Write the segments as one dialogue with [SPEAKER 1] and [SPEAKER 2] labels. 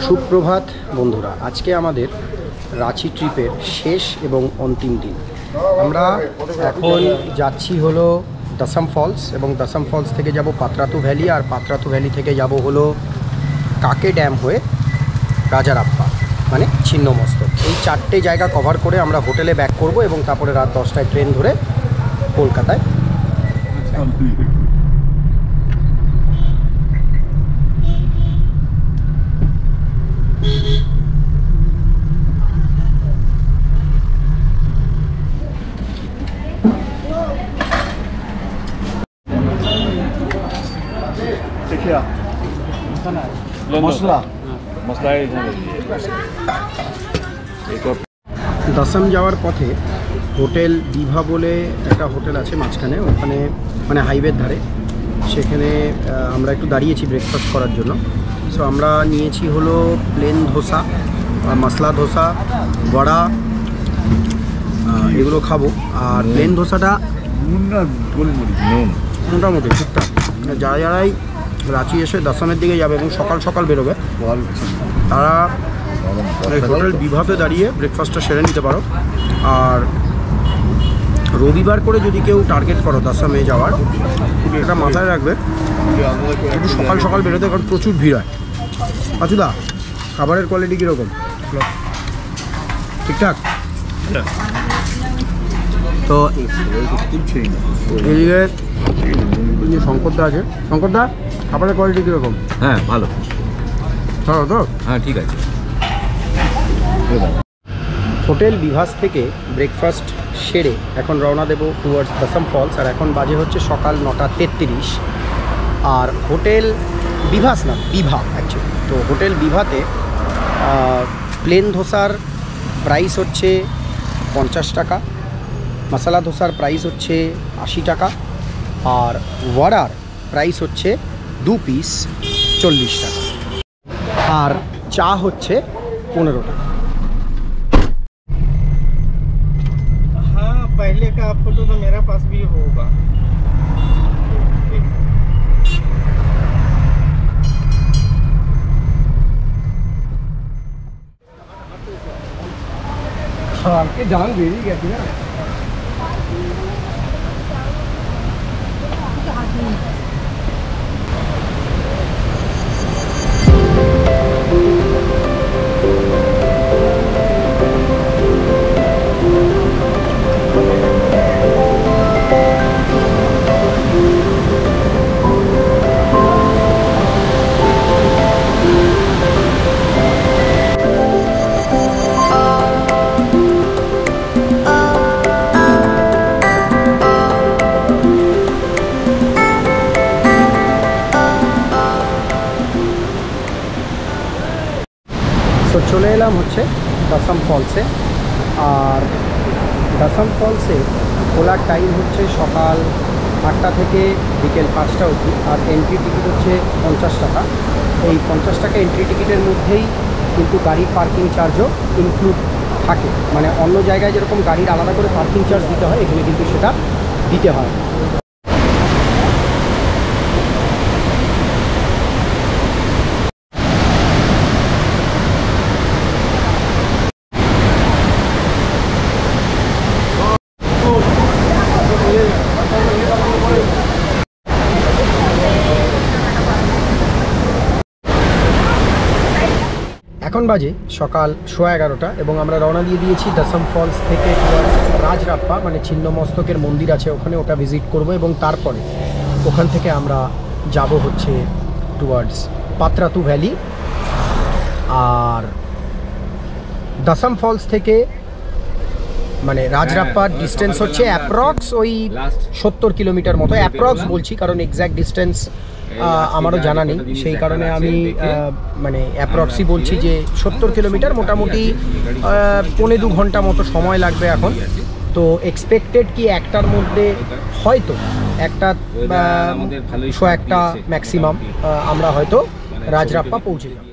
[SPEAKER 1] সুপ্রভাত বন্ধুরা, আজকে আমাদের রাঁচি ট্রিপের শেষ এবং অন্তিম দিন। আমরা এখন যাচ্ছি হলো দশম ফলস, এবং দশম ফলস থেকে যাব পাত্রাতু ভ্যালি, আর পাত্রাতু ভ্যালি থেকে যাব হলো কাকে ড্যাম হয়ে রাজারাপ্পা মানে ছিন্নমস্তক। এই চারটে জায়গা কভার করে আমরা হোটেলে ব্যাক করব এবং তারপরে রাত 10টায় ট্রেন ধরে কলকাতায়। দশম যাওয়ার পথে হোটেল বিভা বলে একটা হোটেল আছে মাঝখানে, ওখানে মানে হাইওয়ের ধারে, সেখানে আমরা একটু দাঁড়িয়েছি ব্রেকফাস্ট করার জন্য। সো আমরা নিয়েছি হলো প্লেন ধোসা, মশলা ধোসা, বড়া, এগুলো খাবো। আর প্লেন ধোসাটা মোটামুটি ঠিকঠাক। যারাই রাঁচি এসে দশমের দিকে যাবে এবং সকাল সকাল বেরোবে, তারা হোটেল বিভাতে দাঁড়িয়ে ব্রেকফাস্টটা সেরে নিতে পারো। আর রবিবার করে যদি কেউ টার্গেট করো দশমে যাওয়ার, এটা মাথায় রাখবে একটু সকাল সকাল বেরোতে, কারণ প্রচুর ভিড় হয়। আচুদা, খাবারের কোয়ালিটি কীরকম? ঠিকঠাক? তো এদিকে শঙ্করদা আছে। শঙ্করদা, খাবারের কোয়ালিটি কীরকম?
[SPEAKER 2] হ্যাঁ, ভালো।
[SPEAKER 1] ভালো তো?
[SPEAKER 2] হ্যাঁ, ঠিক আছে।
[SPEAKER 1] হোটেল বিভাস থেকে ব্রেকফাস্ট সেরে এখন রওনা দেব টুয়ার্ডস দশম ফলস। আর এখন বাজে হচ্ছে সকাল 9:33। আর হোটেল বিভাস না, বিভা অ্যাকচুয়ালি। তো হোটেল বিভাতে প্লেন ধোসার প্রাইস হচ্ছে 50 টাকা, মশলা ধোসার প্রাইস হচ্ছে 80 টাকা, আর ওয়াড়ার প্রাইস হচ্ছে 2 পিস 40 টাকা, আর চা হচ্ছে 15 টাকা।
[SPEAKER 3] पहले का फोटो तो मेरा पास भी होगा।
[SPEAKER 1] आपके जान दे दी कहती ना। তো চলে এলাম হচ্ছে দশম ফলসে। আর দশম ফলসে খোলার টাইম হচ্ছে সকাল 8টা থেকে বিকেল 5টা অবধি। আর এন্ট্রি টিকিট হচ্ছে 50 টাকা। এই 50 টাকা এন্ট্রি টিকিটের মধ্যেই কিন্তু গাড়ির পার্কিং চার্জও ইনক্লুড থাকে। মানে অন্য জায়গায় যেরকম গাড়ির আলাদা করে পার্কিং চার্জ দিতে হয়, এখানে কিন্তু সেটা দিতে হয়। এখন বাজে সকাল 11:15 এবং আমরা রওনা দিয়ে দিয়েছি দশম ফলস থেকে রাজরাপ্পা মানে ছিন্নমস্তকের মন্দির আছে ওখানে, ওটা ভিজিট করব এবং তারপরে ওখান থেকে আমরা যাব হচ্ছে টুয়ার্ডস পাত্রাতু ভ্যালি। আর দশম ফলস থেকে মানে রাজরাপ্পার ডিস্টেন্স হচ্ছে অ্যাপ্রক্স ওই 70 কিলোমিটার মতো। অ্যাপ্রক্স বলছি কারণ এক্স্যাক্ট ডিস্টেন্স আমারও জানা নেই, সেই কারণে আমি মানে অ্যাপ্রক্সই বলছি যে 70 কিলোমিটার, মোটামুটি 1.25 ঘন্টা মতো সময় লাগবে এখন। তো এক্সপেক্টেড কি একটার মধ্যে, হয়তো একটা ম্যাক্সিমাম আমরা হয়তো রাজরাপ্পা পৌঁছে যাব।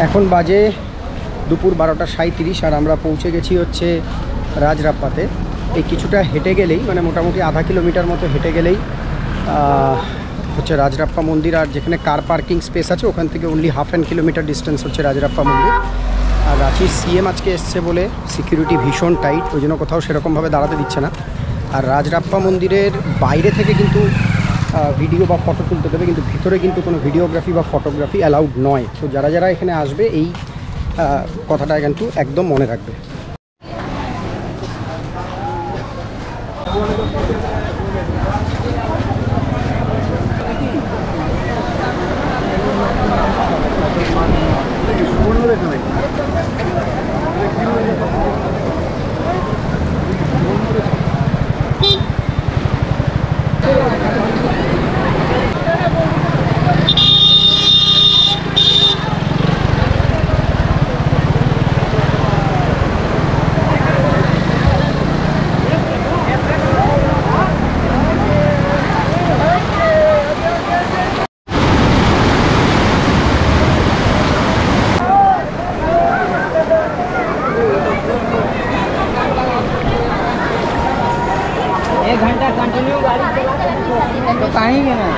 [SPEAKER 1] এখন বাজে দুপুর 12:37 আর আমরা পৌঁছে গেছি হচ্ছে রাজরাপ্পাতে। এই কিছুটা হেঁটে গেলেই মানে মোটামুটি আধা কিলোমিটার মতো হেঁটে গেলেই হচ্ছে রাজরাপ্পা মন্দির। আর যেখানে কার পার্কিং স্পেস আছে ওখান থেকে only half an kilometre distance হচ্ছে রাজরাপ্পা মন্দির। আর রাঁচির সিএম আজকে এসছে বলে সিকিউরিটি ভীষণ টাইট, ওই জন্য কোথাও সেরকমভাবে দাঁড়াতে দিচ্ছে না। আর রাজরাপ্পা মন্দিরের বাইরে থেকে কিন্তু ভিডিও বা ফটো তুলতে দেবে, কিন্তু ভিতরে কিন্তু কোনো ভিডিওগ্রাফি বা ফটোগ্রাফি অ্যালাউড নয়। তো যারা যারা এখানে আসবে এই কথাটা কিন্তু একদম মনে রাখবে।
[SPEAKER 3] एक घंटा कंटिन्यू गाड़ी चला तो पाएंगे ना।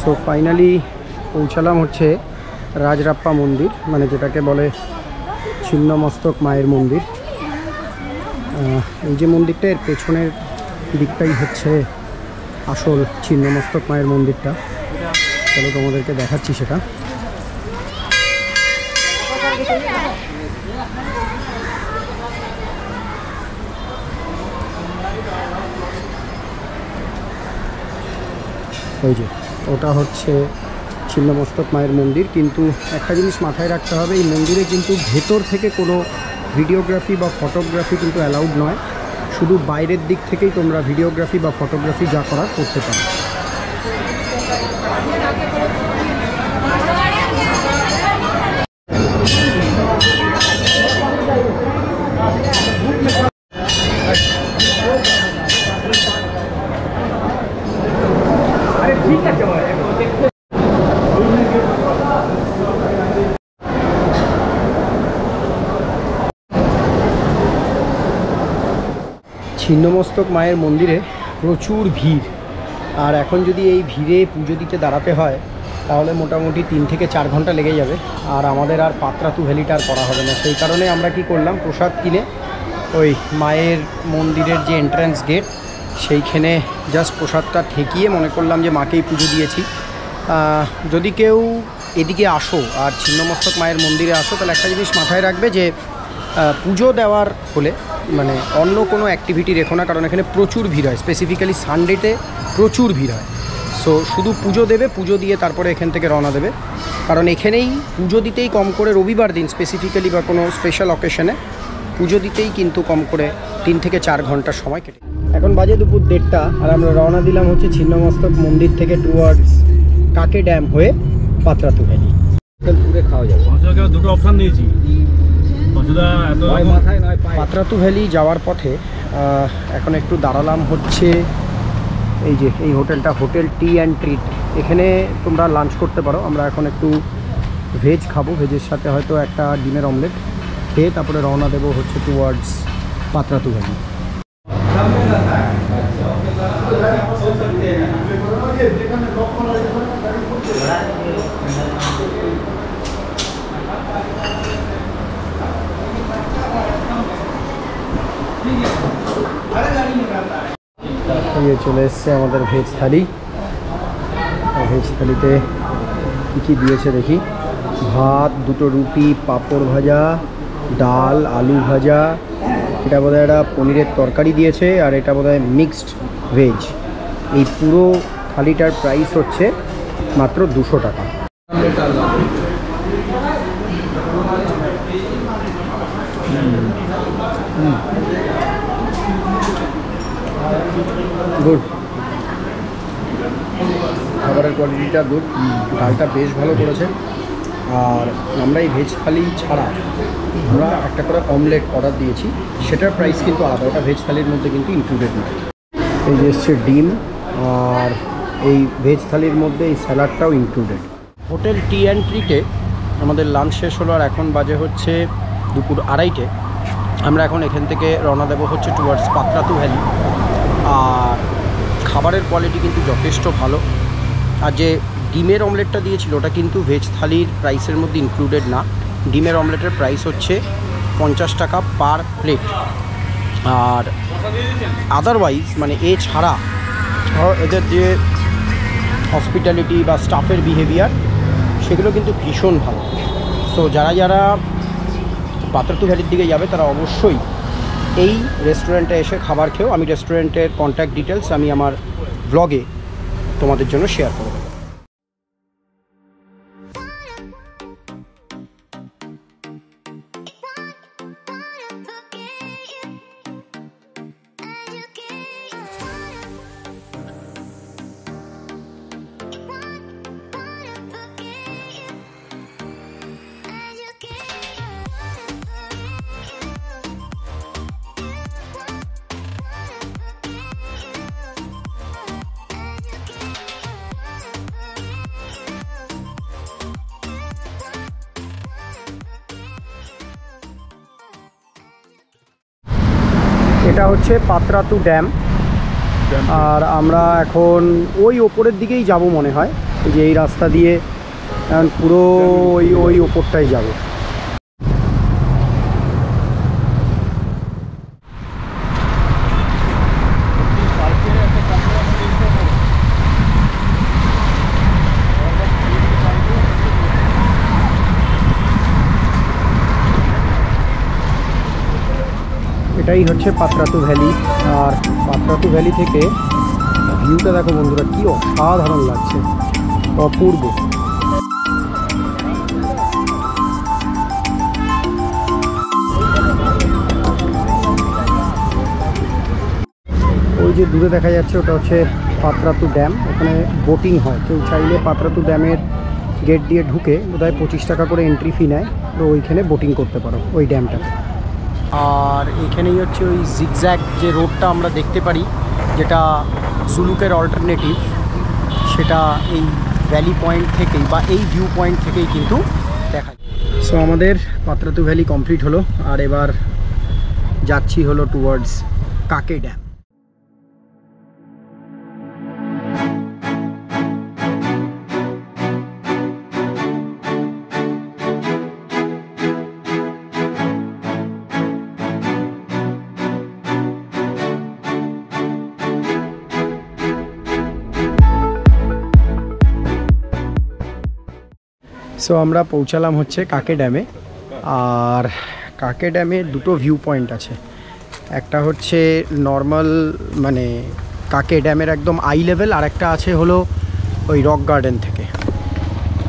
[SPEAKER 1] সো ফাইনালি পৌঁছালাম হচ্ছে রাজরাপ্পা মন্দির, মানে যেটাকে বলে ছিন্নমস্তক মায়ের মন্দির। এই যে মন্দিরটা, এর পেছনের দিকটাই হচ্ছে আসল ছিন্নমস্তক মায়ের মন্দিরটা। চলো তোমাদেরকে দেখাচ্ছি সেটা। ওই যে ওটা হচ্ছে ছিন্নমস্তক মায়ের মন্দির। কিন্তু একটা জিনিস মাথায় রাখতে হবে, এই মন্দিরে কিন্তু ভেতর থেকে কোনো ভিডিওগ্রাফি বা ফটোগ্রাফি কিন্তু অ্যালাউড নয়। শুধু বাইরের দিক থেকেই তোমরা ভিডিওগ্রাফি বা ফটোগ্রাফি যা করার করতে পারো। ছিন্নমস্তক মায়ের মন্দিরে প্রচুর ভিড়, আর এখন যদি এই ভিড়ে পুজো দিতে দাঁড়াতে হয় তাহলে মোটামুটি 3 থেকে 4 ঘন্টা লেগে যাবে। আর আমাদের আর পাত্রাতু ভ্যালিটা আর করা হবে না। সেই কারণে আমরা কি করলাম, প্রসাদ কিনে ওই মায়ের মন্দিরের যে এন্ট্রান্স গেট সেইখানে জাস্ট প্রসাদটা ঠেকিয়ে মনে করলাম যে মাকেই পুজো দিয়েছি। যদি কেউ এদিকে আসো আর ছিন্নমস্তক মায়ের মন্দিরে আসো তাহলে একটা জিনিস মাথায় রাখবে যে পুজো দেওয়ার হলে মানে অন্য কোনো অ্যাক্টিভিটি রেখো না, কারণ এখানে প্রচুর ভিড় হয়। স্পেসিফিক্যালি সানডেতে প্রচুর ভিড় হয়। সো শুধু পুজো দেবে, পুজো দিয়ে তারপরে এখান থেকে রওনা দেবে, কারণ এখানেই পুজো দিতেই কম করে রবিবার দিন স্পেসিফিক্যালি বা কোনো স্পেশাল অকেশনে পুজো দিতেই কিন্তু কম করে 3 থেকে 4 ঘন্টার সময় কেটে। এখন বাজে দুপুর 1:30 আর আমরা রওনা দিলাম হচ্ছে ছিন্নমস্তক মন্দির থেকে টুয়ার্ডস কাকে ড্যাম হয়ে পাত্রাতু ভ্যালি।
[SPEAKER 2] পুরে খাওয়া যাবে। দুটো অপশন দিয়েছি,
[SPEAKER 1] পাত্রাতু ভ্যালি যাওয়ার পথে এখন একটু দাঁড়ালাম হচ্ছে এই যে এই হোটেলটা, হোটেল টি অ্যান্ড ট্রিট। এখানে তোমরা লাঞ্চ করতে পারো। আমরা এখন একটু ভেজ খাবো, ভেজের সাথে হয়তো একটা ডিমের অমলেট খেয়ে তারপরে রওনা দেবো হচ্ছে টুয়ার্ডস পাত্রাতু ভ্যালি। চলে এসছে আমাদের ভেজ থালি। ভেজ থালিতে কী কী দিয়েছে দেখি। ভাত, 2টো রুটি, পাঁপড় ভাজা, ডাল, আলু ভাজা, এটা বোধহয় একটা পনিরের তরকারি দিয়েছে, আর এটা বোধহয় মিক্সড ভেজ। এই পুরো থালিটার প্রাইস হচ্ছে মাত্র 200 টাকা। গুড, খাবারের কোয়ালিটিটা গুড, ডালটা বেশ ভালো করেছে। আর আমরা এই ভেজ থালি ছাড়া আমরা একটা করে অমলেট অর্ডার দিয়েছি, সেটার প্রাইস কিন্তু আলাদা, ওটা ভেজ থালির মধ্যে কিন্তু ইনক্লুডেড নয়। এই যে এসছে ডিম, আর এই ভেজ থালির মধ্যে এই স্যালাডটাও ইনক্লুডেড। হোটেল টি অ্যান্ড ট্রিটে আমাদের লাঞ্চ শেষ হলো, আর এখন বাজে হচ্ছে দুপুর 2:30। আমরা এখন এখান থেকে রওনা দেবো হচ্ছে টুয়ার্ডস পাতরাতু ভ্যালি। আর খাবারের কোয়ালিটি কিন্তু যথেষ্ট ভালো। আর যে ডিমের অমলেটটা দিয়েছিল ওটা কিন্তু ভেজ থালির প্রাইসের মধ্যে ইনক্লুডেড না। ডিমের অমলেটের প্রাইস হচ্ছে 50 টাকা পার প্লেট। আর আদারওয়াইজ মানে এছাড়া এদের যে হসপিটালিটি বা স্টাফের বিহেভিয়ার সেগুলো কিন্তু ভীষণ ভালো। সো যারা যারা পাতরাতু ভ্যালির দিকে যাবে তারা অবশ্যই এই রেস্টুরেন্টে এসে খাবার খেয়েও, আমি রেস্টুরেন্টের কন্ট্যাক্ট ডিটেলস আমি আমার ব্লগে তোমাদের জন্য শেয়ার করব। এটা হচ্ছে পাতরাতু ড্যাম, আর আমরা এখন ওই ওপরের দিকেই যাব মনে হয়। এই যে এই রাস্তা দিয়ে পুরো ওই ওপরটাই যাব। এটাই হচ্ছে পাতরাতু ভ্যালি। আর পাতরাতু ভ্যালি থেকে ভিউটা দেখো বন্ধুরা, কি অসাধারণ লাগছে, অপূর্ব। ওই যে দূরে দেখা যাচ্ছে ওটা হচ্ছে পাতরাতু ড্যাম, ওখানে বোটিং হয়। কেউ চাইলে পাতরাতু ড্যামের গেট দিয়ে ঢুকে বোধহয় 25 টাকা করে এন্ট্রি ফি নেয়, তো ওইখানে বোটিং করতে পারো ওই ড্যামটাতে। আর এখানেই হচ্ছে ওই জিগজ্যাগ যে রোডটা আমরা দেখতে পারি, যেটা জুলুকের অল্টারনেটিভ, সেটা এই ভ্যালি পয়েন্ট থেকেই বা এই ভিউ পয়েন্ট থেকেই কিন্তু দেখা যায়। সো আমাদের পাতরাতু ভ্যালি কমপ্লিট হলো, আর এবার যাচ্ছি হলো টুয়ার্ডস কাকে ড্যাম। সো আমরা পৌঁছালাম হচ্ছে কাকে ড্যামে। আর কাকে ড্যামে দুটো ভিউ পয়েন্ট আছে, একটা হচ্ছে নর্মাল মানে কাকে ড্যামের একদম আই লেভেল, আর একটা আছে হলো ওই রক গার্ডেন থেকে।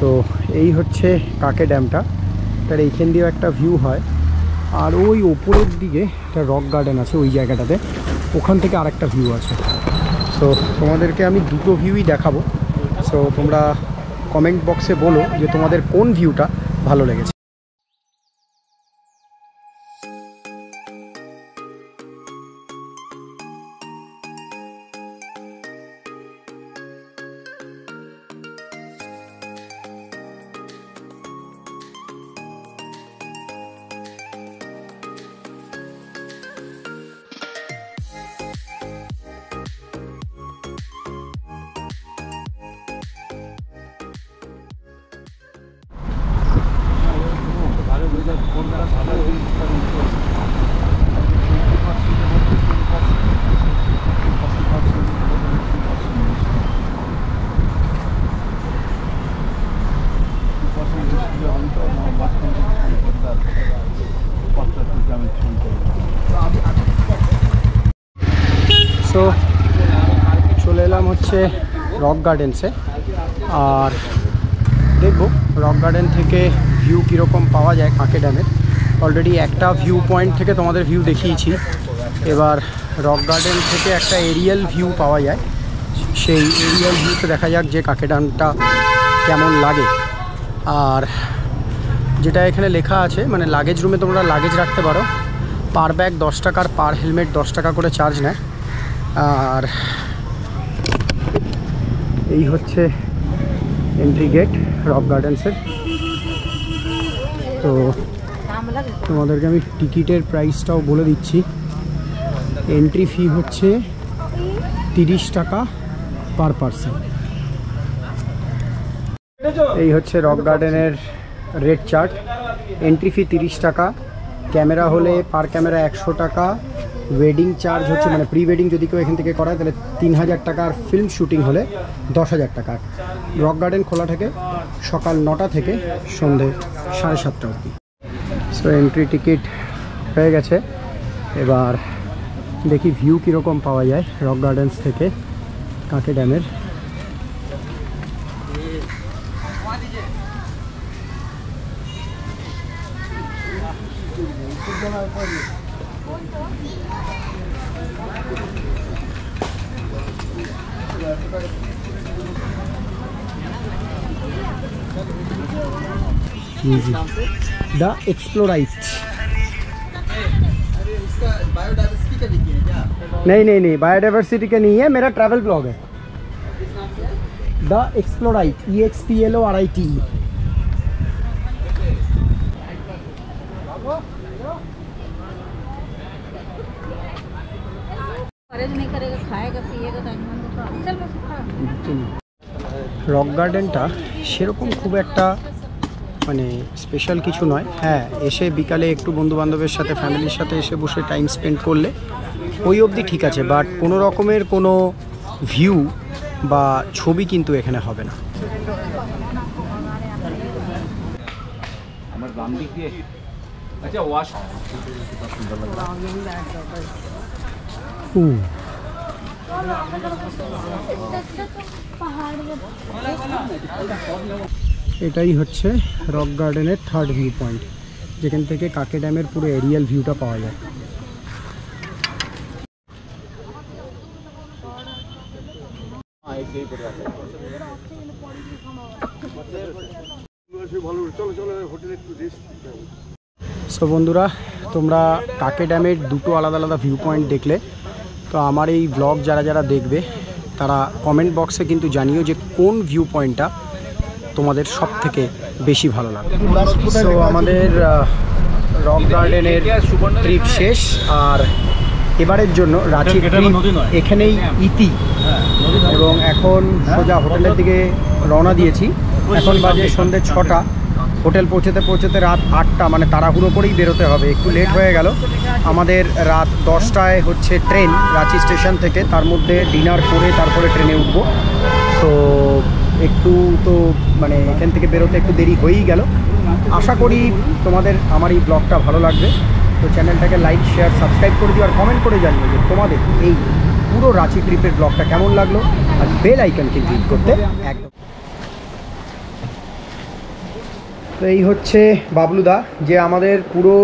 [SPEAKER 1] তো এই হচ্ছে কাকে ড্যামটা, তার এইখান দিয়েও একটা ভিউ হয়। আর ওই ওপরের দিকে একটা রক গার্ডেন আছে, ওই জায়গাটাতে ওখান থেকে আরেকটা ভিউ আছে। সো তোমাদেরকে আমি দুটো ভিউই দেখাবো। সো তোমরা কমেন্ট বক্সে বলো যে তোমাদের কোন ভিউটা ভালো লেগেছে। সো চলে এলাম হচ্ছে রক গার্ডেন্সে, আর দেখবো রক গার্ডেন থেকে ভিউ কীরকম পাওয়া যায় কাকে ড্যামের। অলরেডি একটা ভিউ পয়েন্ট থেকে তোমাদের ভিউ দেখিয়েছি, এবার রক গার্ডেন থেকে একটা এরিয়াল ভিউ পাওয়া যায়, সেই এরিয়াল ভিউতে দেখা যাক যে কাকে ড্যামটা কেমন লাগে। আর যেটা এখানে লেখা আছে, মানে লাগেজ রুমে তোমরা লাগেজ রাখতে পারো, পার ব্যাগ 10 টাকা আর পার হেলমেট 10 টাকা করে চার্জ নেয়। আর এই হচ্ছে এন্ট্রি গেট রক গার্ডেন্সের। তো তোমাদেরকে আমি টিকিটের প্রাইসটাও বলে দিচ্ছি। এন্ট্রি ফি হচ্ছে 30 টাকা পার পারসন। এই হচ্ছে রক গার্ডেনের রেট চার্ট। এন্ট্রি ফি 30 টাকা, ক্যামেরা হলে পার ক্যামেরা 100 টাকা, ওয়েডিং চার্জ হচ্ছে মানে প্রি ওয়েডিং যদি কেউ এখান থেকে করায় তাহলে 3000 টাকা, আর ফিল্ম শুটিং হলে 10,000 টাকা। রক গার্ডেন খোলা থাকে সকাল 9টা থেকে সন্ধে 7:30 অবধি। সো এন্ট্রি টিকিট হয়ে গেছে, এবার দেখি ভিউ কীরকম পাওয়া যায় রক গার্ডেন্স থেকে কাঁকে ড্যামের। The Explorite. नहीं, बायोडाइवर्सिटी का नहीं है, मेरा ट्रैवल ब्लॉग है। The Explorite, EXPLORIT।
[SPEAKER 4] नहीं करेगा, खाएगा पिएगा तो चल बस खा।
[SPEAKER 1] রক গার্ডেনটা সেরকম খুব একটা মানে স্পেশাল কিছু নয়। হ্যাঁ, এসে বিকালে একটু বন্ধুবান্ধবের সাথে ফ্যামিলির সাথে এসে বসে টাইম স্পেন্ড করলে ওই অবধি ঠিক আছে, বাট কোনো রকমের কোনো ভিউ বা ছবি কিন্তু এখানে হবে না।
[SPEAKER 2] আমার বাম দিক দিয়ে আচ্ছা ওয়াশ
[SPEAKER 1] এটাই হচ্ছে রক গার্ডেনের 3rd ভিউ পয়েন্ট, যেখান থেকে কাঁকে ড্যামের পুরো এরিয়াল ভিউটা পাওয়া যায়। সো বন্ধুরা, তোমরা কাঁকে ড্যামের দুটো আলাদা আলাদা ভিউ পয়েন্ট দেখলে। তো আমার এই ব্লগ যারা যারা দেখবে তারা কমেন্ট বক্সে কিন্তু জানিও যে কোন ভিউ পয়েন্টটা তোমাদের সব থেকে বেশি ভালো লাগে। সো আমাদের রক গার্ডেনের ট্রিপ শেষ, আর এবারের জন্য রাঁচি এখানেই ইতি, এবং এখন সোজা হোটেলের দিকে রওনা দিয়েছি। এখন বাজে সন্ধ্যে 6টা। হোটেল পৌঁছতে পৌঁছতে রাত 8টা, মানে তাড়াহুড়ো করেই বেরোতে হবে, একটু লেট হয়ে গেল। আমাদের রাত 10টায় হচ্ছে ট্রেন রাঁচি স্টেশন থেকে, তার মধ্যে ডিনার করে তারপরে ট্রেনে উঠবো। তো একটু তো মানে এখান থেকে বেরোতে একটু দেরি হয়েই গেল। আশা করি তোমাদের আমার এই ব্লগটা ভালো লাগবে। তো চ্যানেলটাকে লাইক, শেয়ার, সাবস্ক্রাইব করে দিও, আর কমেন্ট করে জানিও যে তোমাদের এই পুরো রাঁচি ট্রিপের ব্লগটা কেমন লাগলো, আর বেল আইকনকে ক্লিক করতে একদম। তো এই হচ্ছে বাবলুদা, যে আমাদের পুরো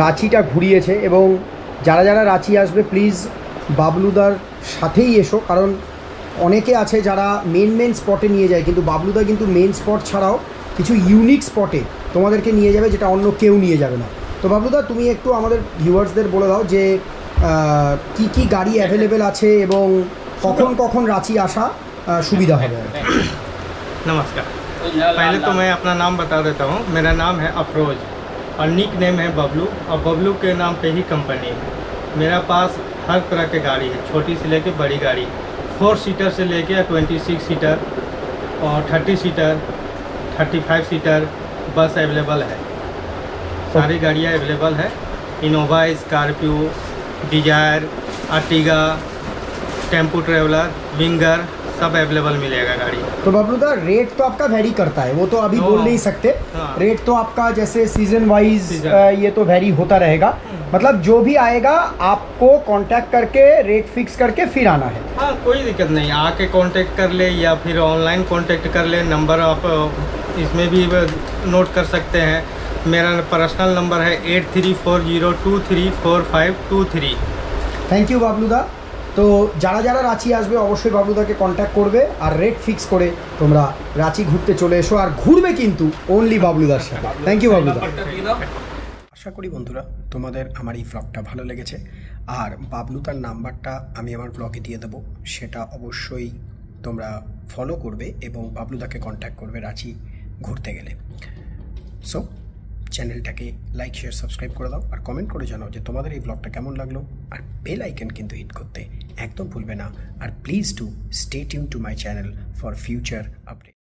[SPEAKER 1] রাঁচিটা ঘুরিয়েছে, এবং যারা যারা রাঁচি আসবে প্লিজ বাবলুদার সাথেই এসো, কারণ অনেকে আছে যারা মেন স্পটে নিয়ে যায়, কিন্তু বাবলুদা কিন্তু মেন স্পট ছাড়াও কিছু ইউনিক স্পটে তোমাদেরকে নিয়ে যাবে, যেটা অন্য কেউ নিয়ে যাবে না। তো বাবলুদা, তুমি একটু আমাদের ভিউয়ার্সদের বলে দাও যে কি কি গাড়ি অ্যাভেলেবেল আছে এবং কখন কখন রাঁচি আসা সুবিধা হবে।
[SPEAKER 5] नमस्कार, पहले तो मैं अपना नाम बता देता हूँ। मेरा नाम है अफरोज और निक नेम है बबलू, और बबलू के नाम पे ही कंपनी है। मेरा पास हर तरह के गाड़ी है, छोटी से लेके बड़ी गाड़ी, 4 सीटर से लेके 26 सीटर और 30 सीटर 35 सीटर बस अवेलेबल है। सारी गाड़ियाँ अवेलेबल है। Innova, Scorpio, Dzire, Ertiga, tempo traveller, Winger सब अवेलेबल मिलेगा गाड़ी।
[SPEAKER 1] तो बबलूदा, रेट तो आपका वेरी करता है, वो तो अभी बोल नहीं सकते। रेट तो आपका जैसे सीजन वाइज ये तो वेरी होता रहेगा, मतलब जो भी आएगा आपको कांटेक्ट करके रेट फिक्स करके फिर आना है।
[SPEAKER 5] हाँ, कोई दिक्कत नहीं, आके कांटेक्ट कर ले या फिर ऑनलाइन कांटेक्ट कर ले। नंबर आप इसमें भी नोट कर सकते हैं। मेरा पर्सनल नंबर है 8340234523।
[SPEAKER 1] थैंक यू बाबलूदा। তো যারা যারা রাঁচি আসবে অবশ্যই বাবলুদাকে কন্ট্যাক্ট করবে আর রেট ফিক্স করে তোমরা রাঁচি ঘুরতে চলে এসো, আর ঘুরবে কিন্তু অনলি বাবলুদার সাথে। Thank you বাবলুদা। আশা করি বন্ধুরা তোমাদের আমার এই ব্লগটা ভালো লেগেছে, আর বাবলুদার নাম্বারটা আমি আমার ব্লগে দিয়ে দেবো, সেটা অবশ্যই তোমরা ফলো করবে এবং বাবলুদাকে কন্ট্যাক্ট করবে রাঁচি ঘুরতে গেলে। সো চ্যানেলটাকে লাইক শেয়ার সাবস্ক্রাইব করে দাও, আর কমেন্ট করে জানাও যে তোমাদের এই ব্লগটা কেমন লাগলো, আর বেল আইকন কিন্তু হিট করতে একদম ভুলবে না, আর please do stay tuned to my channel for future update.